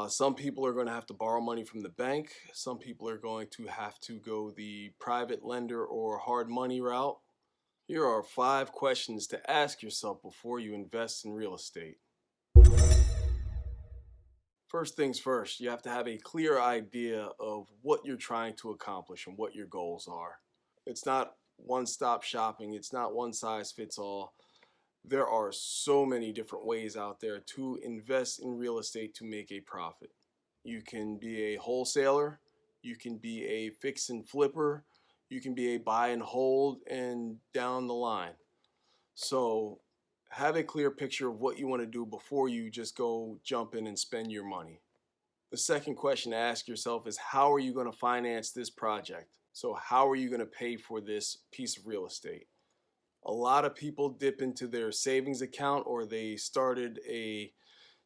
Some people are going to have to borrow money from the bank. Some people are going to have to go the private lender or hard money route. Here are 5 questions to ask yourself before you invest in real estate. First things first, you have to have a clear idea of what you're trying to accomplish and what your goals are. It's not one-stop shopping, it's not one size fits all. There are so many different ways out there to invest in real estate to make a profit. You can be a wholesaler, you can be a fix and flipper, you can be a buy and hold, and down the line. So have a clear picture of what you want to do before you just go jump in and spend your money. The second question to ask yourself is, how are you going to finance this project? So how are you going to pay for this piece of real estate? A lot of people dip into their savings account, or they started a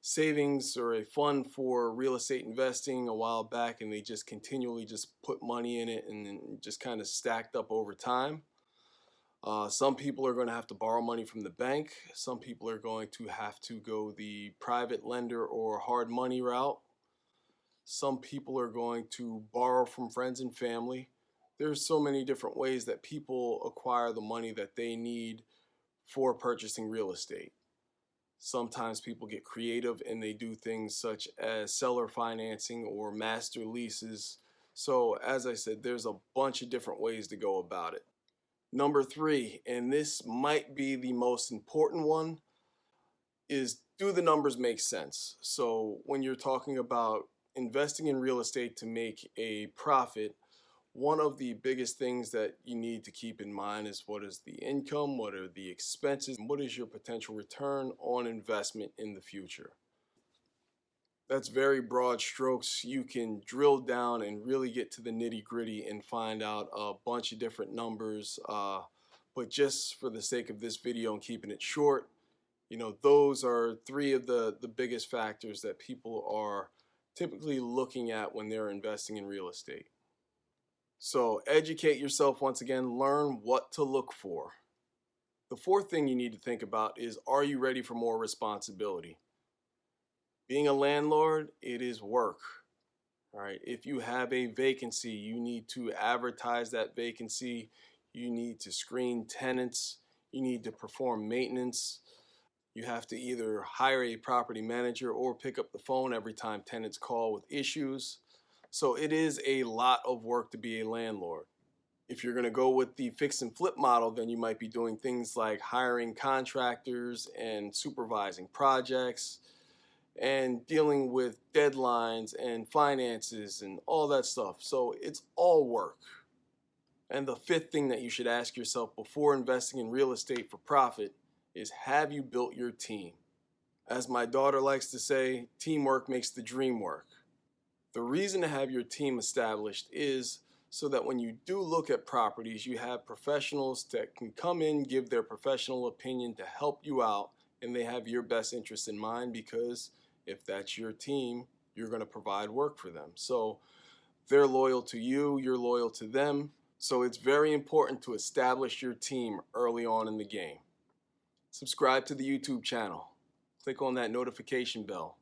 savings or a fund for real estate investing a while back, and they just continually just put money in it and then just kind of stacked up over time. Some people are going to have to borrow money from the bank. Some people are going to have to go the private lender or hard money route. Some people are going to borrow from friends and family. There's so many different ways that people acquire the money that they need for purchasing real estate. Sometimes people get creative and they do things such as seller financing or master leases. So as I said, there's a bunch of different ways to go about it. Number 3, and this might be the most important one, is, do the numbers make sense? So when you're talking about investing in real estate to make a profit, one of the biggest things that you need to keep in mind is, what is the income, what are the expenses, and what is your potential return on investment in the future. That's very broad strokes. You can drill down and really get to the nitty-gritty and find out a bunch of different numbers, but just for the sake of this video and keeping it short, those are 3 of the biggest factors that people are typically looking at when they're investing in real estate. So educate yourself once again, learn what to look for. The 4th thing you need to think about is, are you ready for more responsibility? Being a landlord, it is work. All right. If you have a vacancy, you need to advertise that vacancy. You need to screen tenants. You need to perform maintenance. You have to either hire a property manager or pick up the phone every time tenants call with issues. So it is a lot of work to be a landlord. If you're going to go with the fix and flip model, then you might be doing things like hiring contractors and supervising projects and dealing with deadlines and finances and all that stuff. So it's all work. And the 5th thing that you should ask yourself before investing in real estate for profit is, have you built your team? As my daughter likes to say, teamwork makes the dream work. The reason to have your team established is so that when you do look at properties, you have professionals that can come in, give their professional opinion to help you out, and they have your best interest in mind, because if that's your team, you're going to provide work for them. So they're loyal to you, you're loyal to them. So it's very important to establish your team early on in the game. Subscribe to the YouTube channel. Click on that notification bell.